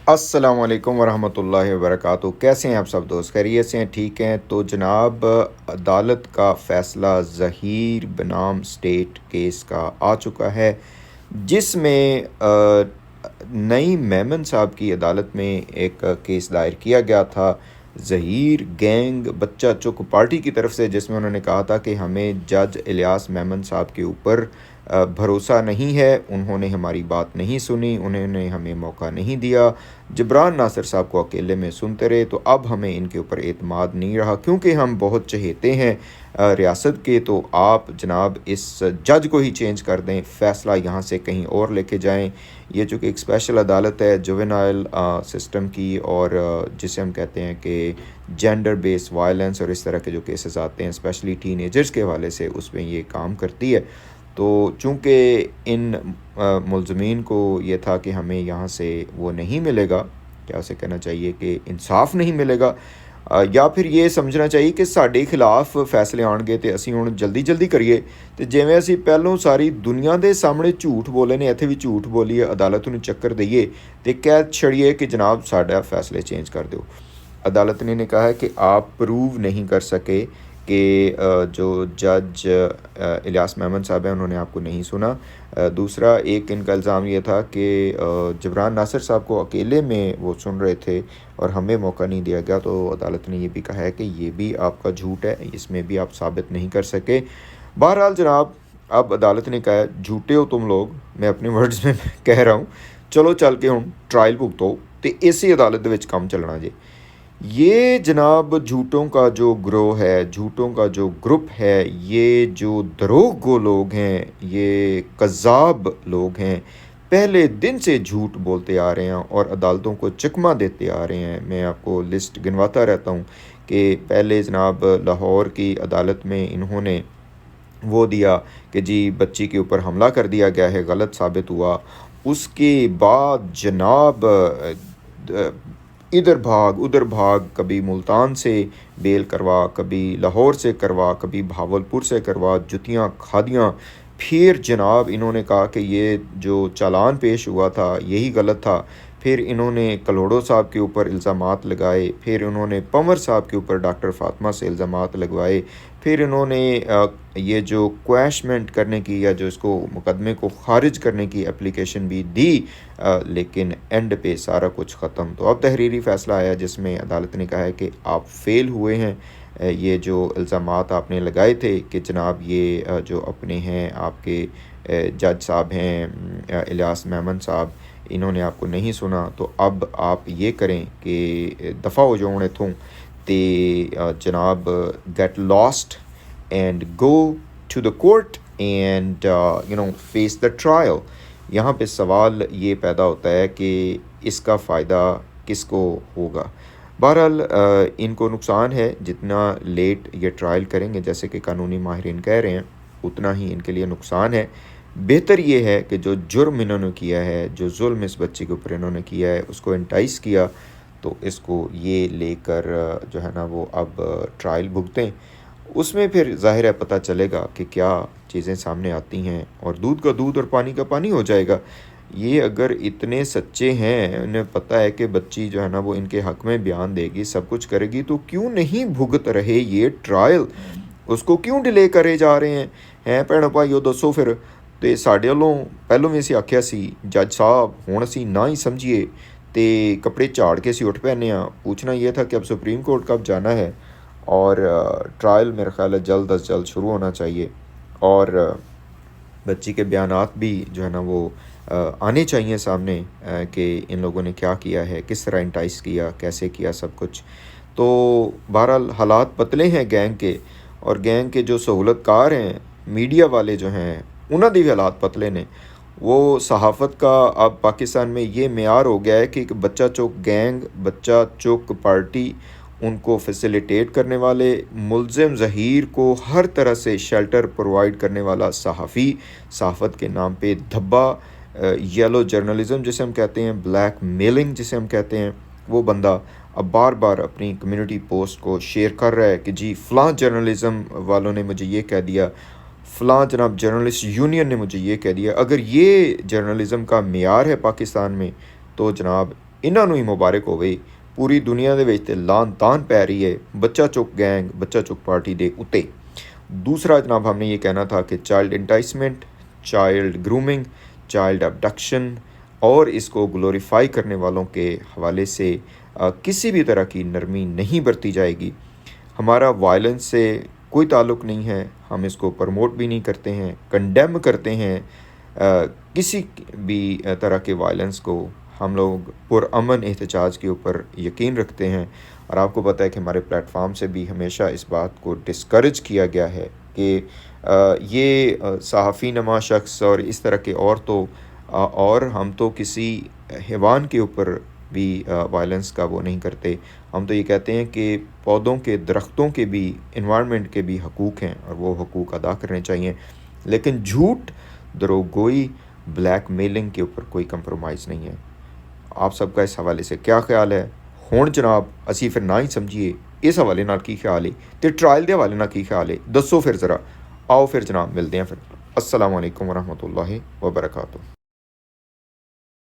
अस्सलाम वालेकुम वरहमतुल्लाहि वबरकातुहू। कैसे हैं आप सब दोस्त? खैरियत से हैं? ठीक हैं? तो जनाब, अदालत का फ़ैसला ज़हीर बनाम स्टेट केस का आ चुका है, जिसमें नई मेमन साहब की अदालत में एक केस दायर किया गया था ज़हीर गैंग बच्चा चुक पार्टी की तरफ से, जिसमें उन्होंने कहा था कि हमें जज इलियास मेमन साहब के ऊपर भरोसा नहीं है, उन्होंने हमारी बात नहीं सुनी, उन्होंने हमें मौका नहीं दिया, जबरान नासिर साहब को अकेले में सुनते रहे, तो अब हमें इनके ऊपर एतमाद नहीं रहा क्योंकि हम बहुत चहेते हैं रियासत के। तो आप जनाब इस जज को ही चेंज कर दें, फ़ैसला यहाँ से कहीं और लेके जाएं। ये चूँकि एक स्पेशल अदालत है जुवेनाइल सिस्टम की, और जिसे हम कहते हैं कि जेंडर बेस्ड वायलेंस और इस तरह के जो केसेस आते हैं स्पेशली टीनेजर्स के हवाले से, उसमें ये काम करती है। तो चूँकि इन मुलज़मीन को ये था कि हमें यहाँ से वो नहीं मिलेगा, क्या उसे कहना चाहिए कि इंसाफ नहीं मिलेगा, या फिर ये समझना चाहिए कि साढ़े खिलाफ फैसले आउणगे तो असीं हुण जल्दी जल्दी करिए। तो जिवें असीं पहलों सारी दुनिया के सामने झूठ बोले ने, इत्थे भी झूठ बोलीए, अदालत नूं चक्कर दईए तो कह छड़िए कि जनाब साडा फैसले चेंज कर दो। अदालत ने कहा है कि आप प्रूव नहीं कर सके कि जो जज इलियास मेमन साहब हैं उन्होंने आपको नहीं सुना। दूसरा एक इनका इल्ज़ाम ये था कि जबरान नासिर साहब को अकेले में वो सुन रहे थे और हमें मौका नहीं दिया गया। तो अदालत ने ये भी कहा है कि ये भी आपका झूठ है, इसमें भी आप साबित नहीं कर सके। बहरहाल जनाब, अब अदालत ने कहा है झूठे हो तुम लोग, मैं अपने वर्ड्स में कह रहा हूँ, चलो चल के हुण ट्रायल भुगतो तो इसी अदालत दे विच काम चलना जी। ये जनाब झूठों का जो ग्रोह है, झूठों का जो ग्रुप है, ये जो दरोगो लोग हैं, ये कज़ाब लोग हैं, पहले दिन से झूठ बोलते आ रहे हैं और अदालतों को चकमा देते आ रहे हैं। मैं आपको लिस्ट गिनवाता रहता हूँ कि पहले जनाब लाहौर की अदालत में इन्होंने वो दिया कि जी बच्ची के ऊपर हमला कर दिया गया है, गलत साबित हुआ। उसके बाद जनाब इधर भाग उधर भाग, कभी मुल्तान से बेल करवा, कभी लाहौर से करवा, कभी भावलपुर से करवा, जुतियाँ खादियाँ। फिर जनाब इन्होंने कहा कि ये जो चालान पेश हुआ था यही गलत था। फिर इन्होंने कलोड़ो साहब के ऊपर इल्ज़ामात लगाए, फिर इन्होंने पंवर साहब के ऊपर डॉक्टर फ़ातिमा से इल्ज़ामात लगवाए, फिर इन्होंने ये जो क्वैशमेंट करने की या जो इसको मुकदमे को ख़ारिज करने की एप्लीकेशन भी दी, लेकिन एंड पे सारा कुछ ख़त्म। तो अब तहरीरी फ़ैसला आया जिसमें अदालत ने कहा है कि आप फ़ेल हुए हैं। ये जो इल्ज़ामात आपने लगाए थे कि जनाब ये जो अपने हैं आपके जज साहब हैं इलियास मेमन साहब, इन्होंने आपको नहीं सुना, तो अब आप ये करें कि दफ़ा हो जाओ इत्थों ते जनाब get lost and go to the court and face the trial. यहाँ पे सवाल ये पैदा होता है कि इसका फ़ायदा किसको होगा। बहरहाल इनको नुकसान है, जितना लेट ये ट्रायल करेंगे जैसे कि कानूनी माहिरीन कह रहे हैं, उतना ही इनके लिए नुकसान है। बेहतर ये है कि जो जुर्म इन्होंने किया है, जो जुल्म इस बच्चे के ऊपर इन्होंने किया है, उसको एंटाइस किया, तो इसको ये लेकर जो है ना वो अब ट्रायल भुगतें। उसमें फिर ज़ाहिर है पता चलेगा कि क्या चीज़ें सामने आती हैं, और दूध का दूध और पानी का पानी हो जाएगा। ये अगर इतने सच्चे हैं, उन्हें पता है कि बच्ची जो है ना वो इनके हक़ में बयान देगी, सब कुछ करेगी, तो क्यों नहीं भुगत रहे ये ट्रायल? उसको क्यों डिले करे जा रहे हैं? हैं भैणों भाईओ दसो फिर। तो साढ़े वालों पहलों भी असीं आख्या सी जज साहब हुण असीं ना ही समझिए तो कपड़े झाड़ के असीं उठ पैने आ। पूछना ये था कि अब सुप्रीम कोर्ट कब जाना है, और ट्रायल मेरा ख़्याल है जल्द अज जल्द शुरू होना चाहिए, और बच्ची के बयानात भी जो है ना वो आने चाहिए सामने कि इन लोगों ने क्या किया है, किस तरह इंटाइस किया, कैसे किया सब कुछ। तो बहरहाल हालात पतले हैं गैंग के, और गैंग के जो सहूलतकार हैं, मीडिया वाले जो हैं, उन्हां दे भी हालात पतले ने। वो सहाफ़त का अब पाकिस्तान में ये मेयार हो गया है कि एक बच्चा चौक गैंग, बच्चा चौक पार्टी, उनको फैसिलिटेट करने वाले, मुल्ज़िम ज़हीर को हर तरह से शेल्टर प्रोवाइड करने वाला सहाफ़ी, सहाफ़त के नाम पे धब्बा, येलो जर्नलिज़म जिसे हम कहते हैं, ब्लैक मेलिंग जिसे हम कहते हैं, वो बंदा अब बार बार अपनी कम्युनिटी पोस्ट को शेयर कर रहा है कि जी फ़लाँ जर्नलिज़म वालों ने मुझे ये कह दिया, फ़लाँ जनाब जर्नलिस्ट यूनियन ने मुझे ये कह दिया। अगर ये जर्नलिज़म का मेयार है पाकिस्तान में, तो जनाब ਇਹਨਾਂ ਨੂੰ ਹੀ ਮੁਬਾਰਕ ਹੋਵੇ। ਪੂਰੀ ਦੁਨੀਆ ਦੇ ਵਿੱਚ ਤੇ ਲਾਨ ਤਾਨ ਪੈ रही है बच्चा चुक गैंग, बच्चा चुक पार्टी ਦੇ ਉੱਤੇ। दूसरा जनाब हमने ये कहना था कि child enticement, child grooming, child abduction और इसको ग्लोरीफाई करने वालों के हवाले से किसी भी तरह की नरमी नहीं बरती जाएगी। हमारा वायलेंस से कोई ताल्लुक़ नहीं है, हम इसको प्रमोट भी नहीं करते हैं, कंडेम करते हैं। किसी भी तरह के वायलेंस को हम लोग पुरअमन एहतजाज के ऊपर यकीन रखते हैं। और आपको पता है कि हमारे प्लेटफार्म से भी हमेशा इस बात को डिस्करेज किया गया है कि ये सहाफ़ी नमा शख्स और इस तरह के और हम तो किसी हैवान के ऊपर भी वायलेंस का वो नहीं करते। हम तो ये कहते हैं कि पौधों के, दरख्तों के भी, इन्वायरमेंट के भी हकूक़ हैं और वो हकूक़ अदा करने चाहिए। लेकिन झूठ, दरोगोई, ब्लैक मेलिंग के ऊपर कोई कंप्रोमाइज़ नहीं है। आप सबका इस हवाले से क्या ख्याल है? ਹੁਣ ਜਨਾਬ ਅਸੀਂ ਫਿਰ ਨਾ ਹੀ ਸਮਝੀਏ, ਇਸ ਹਵਾਲੇ ਨਾਲ ਕੀ ਖਿਆਲ ਹੈ ਤੇ ਟਰਾਇਲ ਦੇ ਹਵਾਲੇ ਨਾਲ ਕੀ ਖਿਆਲ ਹੈ, ਦੱਸੋ ਫਿਰ ਜ਼ਰਾ। ਆਓ ਫਿਰ ਜਨਾਬ ਮਿਲਦੇ ਹਾਂ ਫਿਰ। अस्सलाम वालेकुम वरहमतुल्लाहि वबरकातुहू।